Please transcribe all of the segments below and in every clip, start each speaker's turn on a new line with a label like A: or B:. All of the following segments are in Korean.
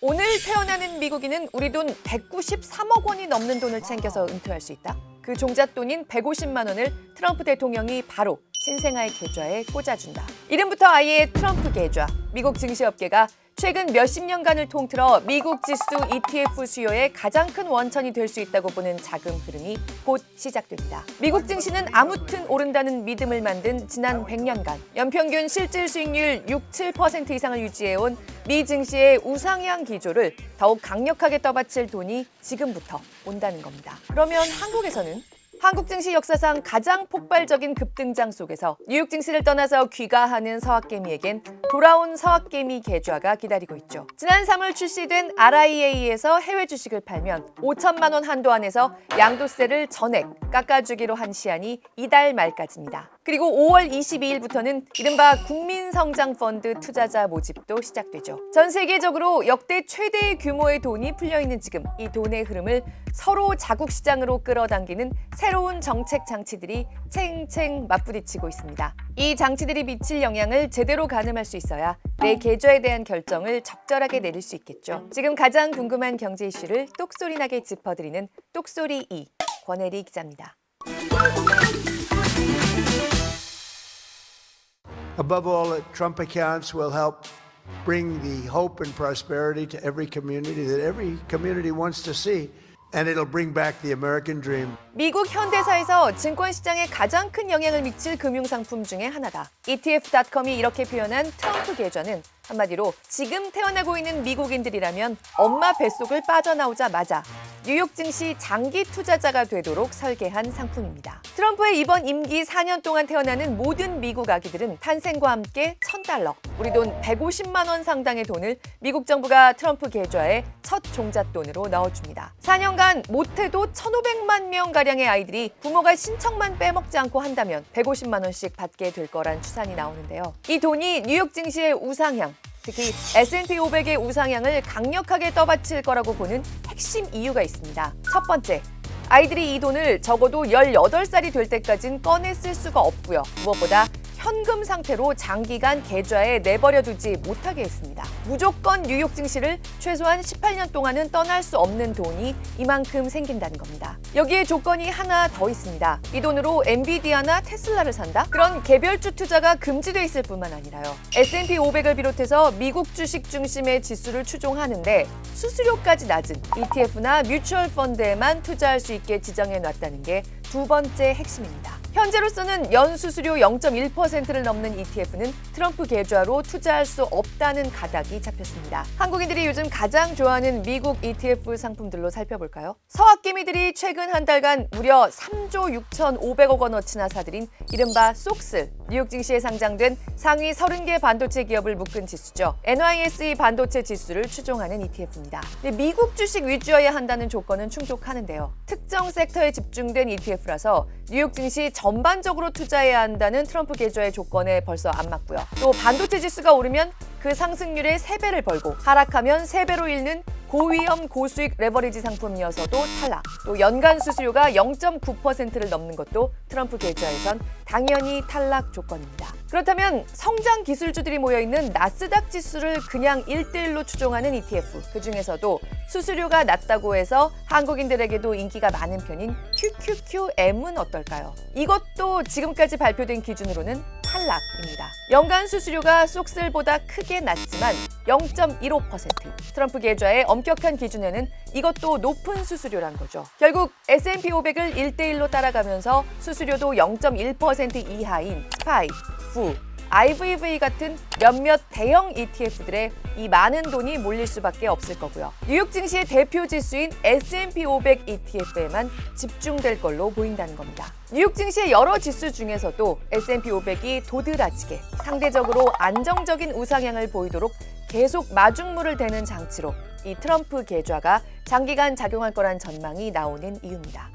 A: 오늘 태어나는 미국인은 우리 돈 193억 원이 넘는 돈을 챙겨서 은퇴할 수 있다. 그 종잣돈인 150만 원을 트럼프 대통령이 바로 신생아의 계좌에 꽂아준다. 이름부터 아예 트럼프 계좌. 미국 증시업계가 최근 몇십 년간을 통틀어 미국 지수 ETF 수요의 가장 큰 원천이 될 수 있다고 보는 자금 흐름이 곧 시작됩니다. 미국 증시는 아무튼 오른다는 믿음을 만든 지난 100년간 연평균 실질 수익률 6, 7% 이상을 유지해온 미 증시의 우상향 기조를 더욱 강력하게 떠받칠 돈이 지금부터 온다는 겁니다. 그러면 한국에서는? 한국 증시 역사상 가장 폭발적인 급등장 속에서 뉴욕 증시를 떠나서 귀가하는 서학개미에겐 돌아온 서학개미 계좌가 기다리고 있죠. 지난 3월 출시된 RIA에서 해외 주식을 팔면 5천만 원 한도 안에서 양도세를 전액 깎아주기로 한 시한이 이달 말까지입니다. 그리고 5월 22일부터는 이른바 국민성장펀드 투자자 모집도 시작되죠. 전 세계적으로 역대 최대의 규모의 돈이 풀려있는 지금 이 돈의 흐름을 서로 자국 시장으로 끌어당기는 새로운 정책 장치들이 챙챙 맞부딪히고 있습니다. 이 장치들이 미칠 영향을 제대로 가늠할 수 있어야 내 계좌에 대한 결정을 적절하게 내릴 수 있겠죠. 지금 가장 궁금한 경제 이슈를 똑소리나게 짚어드리는 똑소리 2 권혜리 기자입니다.
B: Above all, the Trump accounts will help bring the hope and prosperity to every community that every community wants to see. And it'll bring back the American dream.
A: 미국 현대사에서 증권시장에 가장 큰 영향을 미칠 금융상품 중에 하나다. ETF.com이 이렇게 표현한 트럼프 계좌는 한마디로 지금 태어나고 있는 미국인들이라면 엄마 뱃속을 빠져나오자마자 뉴욕 증시 장기 투자자가 되도록 설계한 상품입니다. 트럼프의 이번 임기 4년 동안 태어나는 모든 미국 아기들은 탄생과 함께 $1,000, 우리 돈 150만 원 상당의 돈을 미국 정부가 트럼프 계좌에 첫 종잣돈으로 넣어줍니다. 4년간 못해도 1,500만 명가량의 아이들이 부모가 신청만 빼먹지 않고 한다면 150만 원씩 받게 될 거란 추산이 나오는데요. 이 돈이 뉴욕 증시의 우상향, 특히 S&P 500의 우상향을 강력하게 떠받칠 거라고 보는 핵심 이유가 있습니다. 첫 번째, 아이들이 이 돈을 적어도 18살이 될 때까지는 꺼내 쓸 수가 없고요. 무엇보다 현금 상태로 장기간 계좌에 내버려두지 못하게 했습니다. 무조건 뉴욕 증시를 최소한 18년 동안은 떠날 수 없는 돈이 이만큼 생긴다는 겁니다. 여기에 조건이 하나 더 있습니다. 이 돈으로 엔비디아나 테슬라를 산다? 그런 개별주 투자가 금지돼 있을 뿐만 아니라요. S&P 500을 비롯해서 미국 주식 중심의 지수를 추종하는데 수수료까지 낮은 ETF나 뮤추얼 펀드에만 투자할 수 있게 지정해 놨다는 게 두 번째 핵심입니다. 현재로서는 연수수료 0.1%를 넘는 ETF는 트럼프 계좌로 투자할 수 없다는 가닥이 잡혔습니다. 한국인들이 요즘 가장 좋아하는 미국 ETF 상품들로 살펴볼까요? 서학개미들이 최근 한 달간 무려 3조 6,500억 원어치나 사들인 이른바 속슬, 뉴욕 증시에 상장된 상위 30개 반도체 기업을 묶은 지수죠. NYSE 반도체 지수를 추종하는 ETF입니다. 미국 주식 위주여야 한다는 조건은 충족하는데요. 특정 섹터에 집중된 ETF라서 뉴욕 증시 전반적으로 투자해야 한다는 트럼프 계좌의 조건에 벌써 안 맞고요. 또 반도체 지수가 오르면 그 상승률의 3배를 벌고 하락하면 3배로 잃는 고위험 고수익 레버리지 상품이어서도 탈락. 또 연간 수수료가 0.9%를 넘는 것도 트럼프 계좌에선 당연히 탈락 조건입니다. 그렇다면 성장 기술주들이 모여있는 나스닥 지수를 그냥 1대1로 추종하는 ETF, 그중에서도 수수료가 낮다고 해서 한국인들에게도 인기가 많은 편인 QQQM은 어떨까요? 이것도 지금까지 발표된 기준으로는 탈락입니다. 연간 수수료가 속슬보다 크게 낮지만 0.15%. 트럼프 계좌의 엄격한 기준에는 이것도 높은 수수료란 거죠. 결국 S&P 500을 1대1로 따라가면서 수수료도 0.1% 이하인 스파이, 후, IVV 같은 몇몇 대형 ETF들의 이 많은 돈이 몰릴 수밖에 없을 거고요. 뉴욕 증시의 대표 지수인 S&P 500 ETF에만 집중될 걸로 보인다는 겁니다. 뉴욕 증시의 여러 지수 중에서도 S&P 500이 도드라지게 상대적으로 안정적인 우상향을 보이도록 계속 마중물을 대는 장치로 이 트럼프 계좌가 장기간 작용할 거란 전망이 나오는 이유입니다.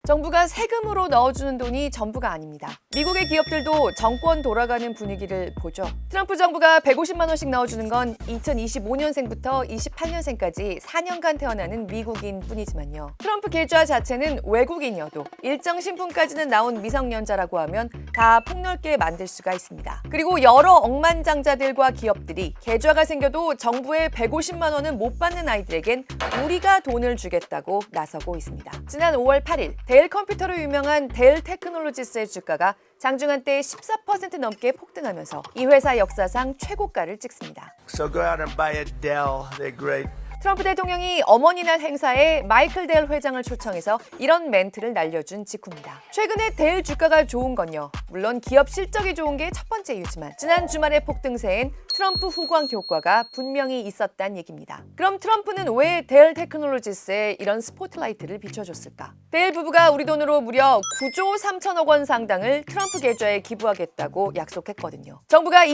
A: 정부가 세금으로 넣어주는 돈이 전부가 아닙니다. 미국의 기업들도 정권 돌아가는 분위기를 보죠. 트럼프 정부가 150만 원씩 넣어주는 건 2025년생부터 28년생까지 4년간 태어나는 미국인 뿐이지만요. 트럼프 계좌 자체는 외국인이어도 일정 신분까지는 나온 미성년자라고 하면 다 폭넓게 만들 수가 있습니다. 그리고 여러 억만장자들과 기업들이 계좌가 생겨도 정부의 150만 원은 못 받는 아이들에겐 우리가 돈을 주겠다고 나서고 있습니다. 지난 5월 8일 델 컴퓨터로 유명한 델 테크놀로지스의 주가가 장중한 때 14% 넘게 폭등하면서 이 회사 역사상 최고가를 찍습니다.
B: So go out and buy a Dell. They're great.
A: 트럼프 대통령이 어머니날 행사에 마이클 델 회장을 초청해서 이런 멘트를 날려준 직후입니다. 최근에 델 주가가 좋은 건요. 물론 기업 실적이 좋은 게 첫 번째 이유지만 지난 주말의 폭등세엔 트럼프 후광 효과가 분명히 있었단 얘기입니다. 그럼 트럼프는 왜 델 테크놀로지스에 이런 스포트라이트를 비춰줬을까? 델 부부가 우리 돈으로 무려 9조 3천억 원 상당을 트럼프 계좌에 기부하겠다고 약속했거든요. 정부가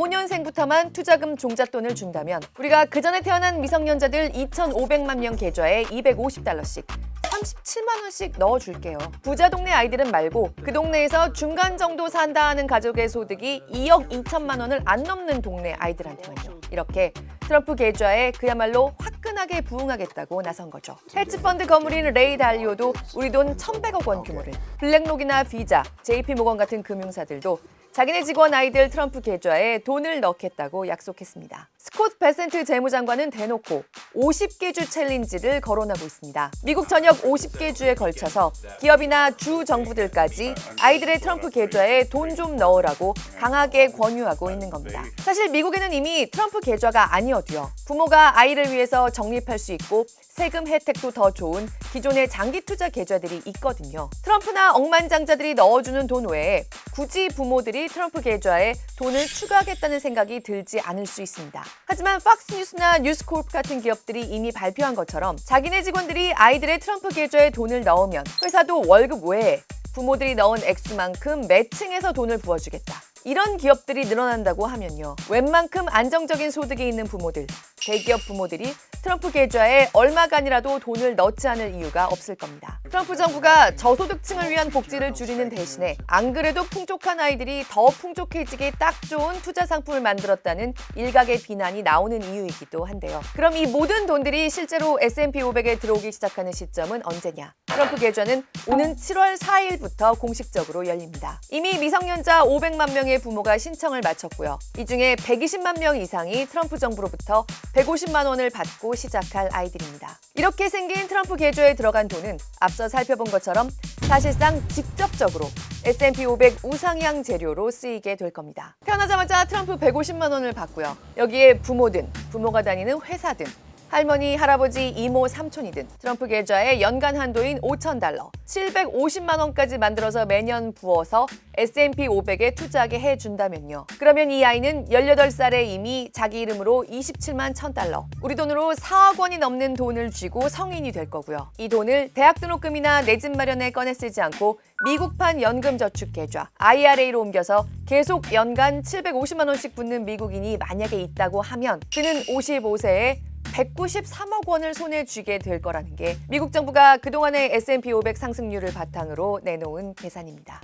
A: 2025년생부터만 투자금 종잣돈을 준다면 우리가 그 전에 태어난 미성년자들 2,500만 명 계좌에 $250씩 37만 원씩 넣어줄게요. 부자 동네 아이들은 말고 그 동네에서 중간 정도 산다 하는 가족의 소득이 2억 2천만 원을 안 넘는 동네 아이들한테만요. 이렇게 트럼프 계좌에 그야말로 화끈하게 부응하겠다고 나선 거죠. 헤지펀드 거물인 레이 달리오도 우리 돈 1,100억 원 규모를, 블랙록이나 비자, JP모건 같은 금융사들도 자기네 직원 아이들 트럼프 계좌에 돈을 넣겠다고 약속했습니다. 스콧 베센트 재무장관은 대놓고 50개 주 챌린지를 거론하고 있습니다. 미국 전역 50개 주에 걸쳐서 기업이나 주 정부들까지 아이들의 트럼프 계좌에 돈 좀 넣으라고 강하게 권유하고 있는 겁니다. 사실 미국에는 이미 트럼프 계좌가 아니어도요. 부모가 아이를 위해서 적립할 수 있고 세금 혜택도 더 좋은 기존의 장기 투자 계좌들이 있거든요. 트럼프나 억만장자들이 넣어주는 돈 외에 굳이 부모들이 트럼프 계좌에 돈을 추가하겠다는 생각이 들지 않을 수 있습니다. 하지만 팍스뉴스나 뉴스코프 같은 기업들이 이미 발표한 것처럼 자기네 직원들이 아이들의 트럼프 계좌에 돈을 넣으면 회사도 월급 외에 부모들이 넣은 액수만큼 매칭해서 돈을 부어주겠다. 이런 기업들이 늘어난다고 하면요. 웬만큼 안정적인 소득이 있는 부모들, 대기업 부모들이 트럼프 계좌에 얼마간이라도 돈을 넣지 않을 이유가 없을 겁니다. 트럼프 정부가 저소득층을 위한 복지를 줄이는 대신에 안 그래도 풍족한 아이들이 더 풍족해지기 딱 좋은 투자 상품을 만들었다는 일각의 비난이 나오는 이유이기도 한데요. 그럼 이 모든 돈들이 실제로 S&P 500에 들어오기 시작하는 시점은 언제냐? 트럼프 계좌는 오는 7월 4일부터 공식적으로 열립니다. 이미 미성년자 500만 명의 부모가 신청을 마쳤고요. 이 중에 120만 명 이상이 트럼프 정부로부터 150만 원을 받고 시작할 아이들입니다. 이렇게 생긴 트럼프 계좌에 들어간 돈은 앞서 살펴본 것처럼 사실상 직접적으로 S&P 500 우상향 재료로 쓰이게 될 겁니다. 태어나자마자 트럼프 150만 원을 받고요. 여기에 부모든 부모가 다니는 회사든 할머니, 할아버지, 이모, 삼촌이든 트럼프 계좌에 연간 한도인 $5,000, 750만 원까지 만들어서 매년 부어서 S&P 500에 투자하게 해준다면요. 그러면 이 아이는 18살에 이미 자기 이름으로 27만 $1,000, 우리 돈으로 4억 원이 넘는 돈을 쥐고 성인이 될 거고요. 이 돈을 대학 등록금이나 내 집 마련에 꺼내 쓰지 않고 미국판 연금저축계좌 IRA로 옮겨서 계속 연간 750만 원씩 붙는 미국인이 만약에 있다고 하면 그는 55세에 193억 원을 손에 쥐게 될 거라는 게 미국 정부가 그동안의 S&P 500 상승률을 바탕으로 내놓은 계산입니다.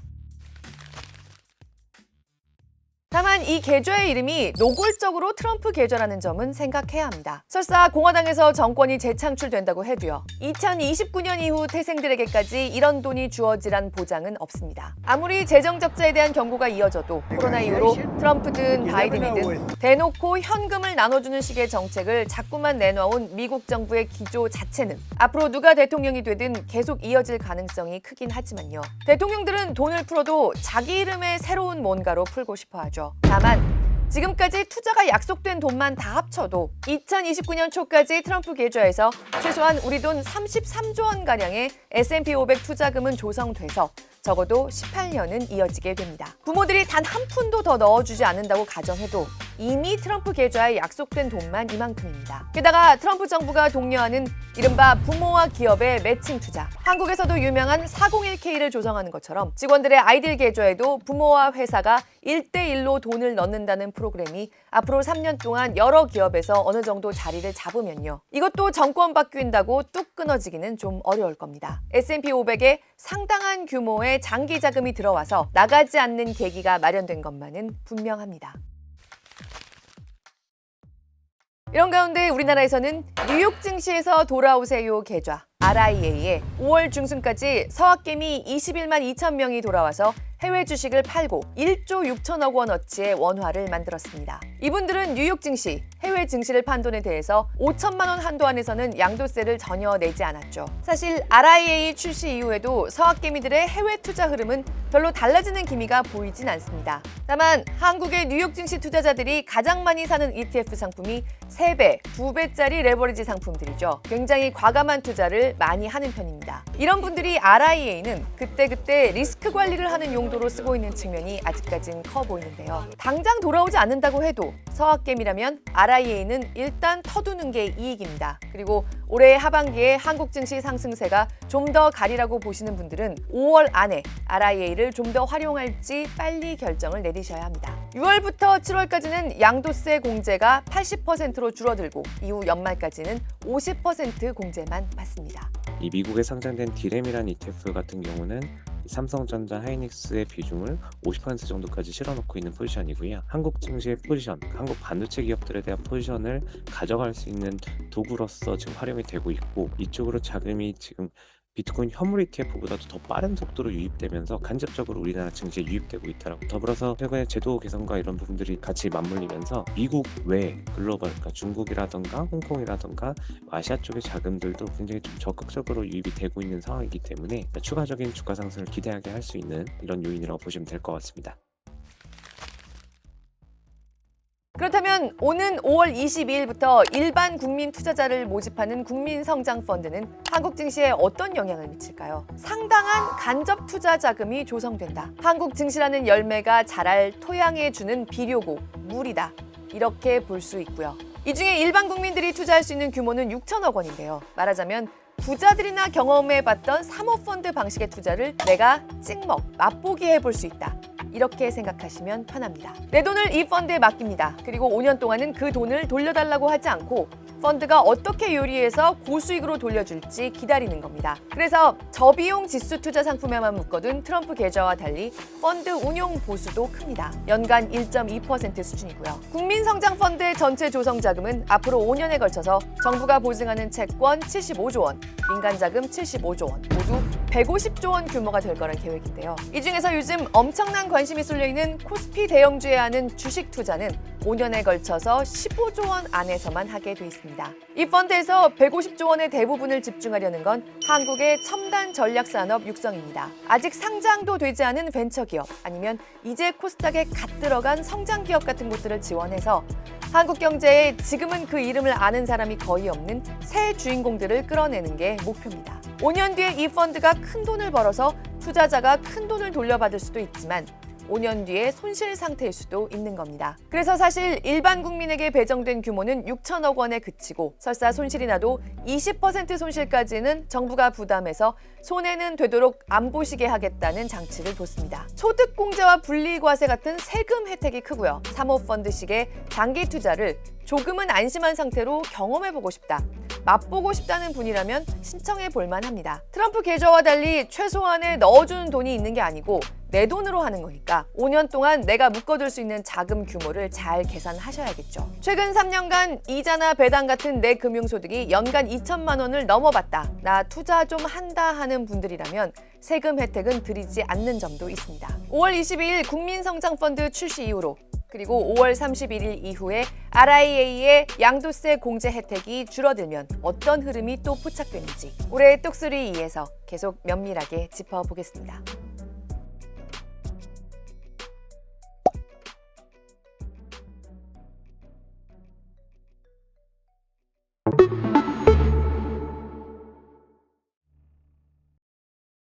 A: 다만 이 계좌의 이름이 노골적으로 트럼프 계좌라는 점은 생각해야 합니다. 설사 공화당에서 정권이 재창출된다고 해도요. 2029년 이후 태생들에게까지 이런 돈이 주어지란 보장은 없습니다. 아무리 재정 적자에 대한 경고가 이어져도 코로나 이후로 트럼프든 바이든이든 대놓고 현금을 나눠주는 식의 정책을 자꾸만 내놓은 미국 정부의 기조 자체는 앞으로 누가 대통령이 되든 계속 이어질 가능성이 크긴 하지만요. 대통령들은 돈을 풀어도 자기 이름의 새로운 뭔가로 풀고 싶어 하죠. 다만 지금까지 투자가 약속된 돈만 다 합쳐도 2029년 초까지 트럼프 계좌에서 최소한 우리 돈 33조 원가량의 S&P 500 투자금은 조성돼서 적어도 18년은 이어지게 됩니다. 부모들이 단 한 푼도 더 넣어주지 않는다고 가정해도 이미 트럼프 계좌에 약속된 돈만 이만큼입니다. 게다가 트럼프 정부가 독려하는 이른바 부모와 기업의 매칭 투자. 한국에서도 유명한 401K를 조성하는 것처럼 직원들의 아이들 계좌에도 부모와 회사가 1대1로 돈을 넣는다는 프로그램이 앞으로 3년 동안 여러 기업에서 어느 정도 자리를 잡으면요. 이것도 정권 바뀐다고 뚝 끊어지기는 좀 어려울 겁니다. S&P 500에 상당한 규모의 장기 자금이 들어와서 나가지 않는 계기가 마련된 것만은 분명합니다. 이런 가운데 우리나라에서는 뉴욕 증시에서 돌아오세요 계좌 RIA에 5월 중순까지 서학개미 21만 2천 명이 돌아와서 해외 주식을 팔고 1조 6천억 원어치의 원화를 만들었습니다. 이분들은 뉴욕 증시, 해외 증시를 판 돈에 대해서 5천만 원 한도 안에서는 양도세를 전혀 내지 않았죠. 사실 RIA 출시 이후에도 서학개미들의 해외 투자 흐름은 별로 달라지는 기미가 보이진 않습니다. 다만 한국의 뉴욕 증시 투자자들이 가장 많이 사는 ETF 상품이 3배, 2배짜리 레버리지 상품들이죠. 굉장히 과감한 투자를 많이 하는 편입니다. 이런 분들이 RIA는 그때그때 리스크 관리를 하는 용도로 쓰고 있는 측면이 아직까진 커 보이는데요. 당장 돌아오지 않는다고 해도 서학개미라면 RIA는 일단 터두는 게 이익입니다. 그리고 올해 하반기에 한국 증시 상승세가 좀 더 가리라고 보시는 분들은 5월 안에 RIA를 좀 더 활용할지 빨리 결정을 내리셔야 합니다. 6월부터 7월까지는 양도세 공제가 80%로 줄어들고 이후 연말까지는 50% 공제만 받습니다.
C: 이 미국에 상장된 디램이라는 ETF 같은 경우는 삼성전자, 하이닉스의 비중을 50% 정도까지 실어놓고 있는 포지션이고요. 한국 증시의 포지션, 한국 반도체 기업들에 대한 포지션을 가져갈 수 있는 도구로서 지금 활용이 되고 있고, 이쪽으로 자금이 지금 비트코인 현물 ETF보다도 더 빠른 속도로 유입되면서 간접적으로 우리나라 증시에 유입되고 있더라고요. 더불어서 최근에 제도 개선과 이런 부분들이 같이 맞물리면서 미국 외 글로벌, 그러니까 중국이라던가 홍콩이라던가 아시아 쪽의 자금들도 굉장히 좀 적극적으로 유입이 되고 있는 상황이기 때문에 추가적인 주가 상승을 기대하게 할 수 있는 이런 요인이라고 보시면 될 것 같습니다.
A: 그렇다면 오는 5월 22일부터 일반 국민 투자자를 모집하는 국민성장펀드는 한국 증시에 어떤 영향을 미칠까요? 상당한 간접 투자 자금이 조성된다. 한국 증시라는 열매가 자랄 토양에 주는 비료고 물이다. 이렇게 볼 수 있고요. 이 중에 일반 국민들이 투자할 수 있는 규모는 6천억 원인데요. 말하자면 부자들이나 경험해봤던 사모펀드 방식의 투자를 내가 찍먹, 맛보기 해볼 수 있다. 이렇게 생각하시면 편합니다. 내 돈을 이 펀드에 맡깁니다. 그리고 5년 동안은 그 돈을 돌려달라고 하지 않고 펀드가 어떻게 요리해서 고수익으로 돌려줄지 기다리는 겁니다. 그래서 저비용 지수 투자 상품에만 묶어둔 트럼프 계좌와 달리 펀드 운용 보수도 큽니다. 연간 1.2% 수준이고요. 국민성장펀드의 전체 조성 자금은 앞으로 5년에 걸쳐서 정부가 보증하는 채권 75조 원, 민간 자금 75조 원, 모두 150조 원 규모가 될 거란 계획인데요. 이 중에서 요즘 엄청난 관심이 쏠려 있는 코스피 대형주에 하는 주식 투자는 5년에 걸쳐서 15조 원 안에서만 하게 돼 있습니다. 이 펀드에서 150조 원의 대부분을 집중하려는 건 한국의 첨단 전략 산업 육성입니다. 아직 상장도 되지 않은 벤처기업 아니면 이제 코스닥에 갓 들어간 성장기업 같은 곳들을 지원해서 한국 경제에 지금은 그 이름을 아는 사람이 거의 없는 새 주인공들을 끌어내는 게 목표입니다. 5년 뒤에 이 펀드가 큰 돈을 벌어서 투자자가 큰 돈을 돌려받을 수도 있지만 5년 뒤에 손실 상태일 수도 있는 겁니다. 그래서 사실 일반 국민에게 배정된 규모는 6천억 원에 그치고 설사 손실이 나도 20% 손실까지는 정부가 부담해서 손해는 되도록 안 보시게 하겠다는 장치를 뒀습니다. 소득공제와 분리과세 같은 세금 혜택이 크고요. 사모펀드식의 장기 투자를 조금은 안심한 상태로 경험해보고 싶다. 맛보고 싶다는 분이라면 신청해 볼만 합니다. 트럼프 계좌와 달리 최소한에 넣어주는 돈이 있는 게 아니고 내 돈으로 하는 거니까 5년 동안 내가 묶어둘 수 있는 자금 규모를 잘 계산하셔야겠죠. 최근 3년간 이자나 배당 같은 내 금융소득이 연간 2천만 원을 넘어봤다. 나 투자 좀 한다 하는 분들이라면 세금 혜택은 드리지 않는 점도 있습니다. 5월 22일 국민성장펀드 출시 이후로 그리고 5월 31일 이후에 RIA의 양도세 공제 혜택이 줄어들면 어떤 흐름이 또 포착되는지 올해 똑소리 2에서 계속 면밀하게 짚어보겠습니다.